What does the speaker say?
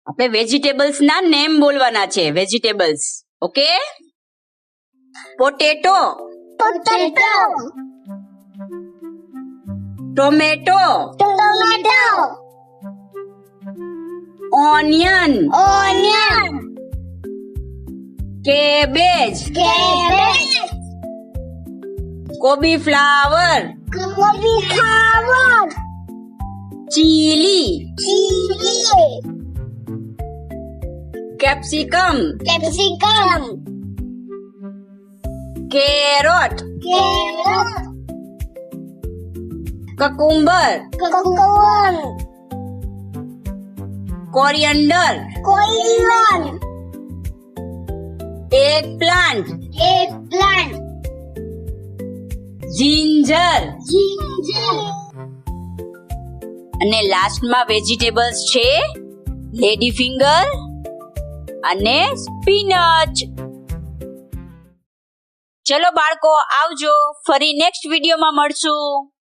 આપણે વેજીટેબલ્સ ના નેમ બોલવાના છે. Vegetables. Okay. Potato, potato, tomato, tomato, onion, onion, cabbage, cabbage, કોબીફ્લાવર, cauliflower, chilli, chili, capsicum, capsicum, કેરોટ, carrot, કકુંબર, cucumber, coriander, coriander, એગપ્લાન્ટ, eggplant, ginger ginger, અને લાસ્ટમાં vegetables છે lady finger અને spinach. ચલો બાળકો, આવજો. ફરી નેક્સ્ટ વિડીયોમાં મળશું.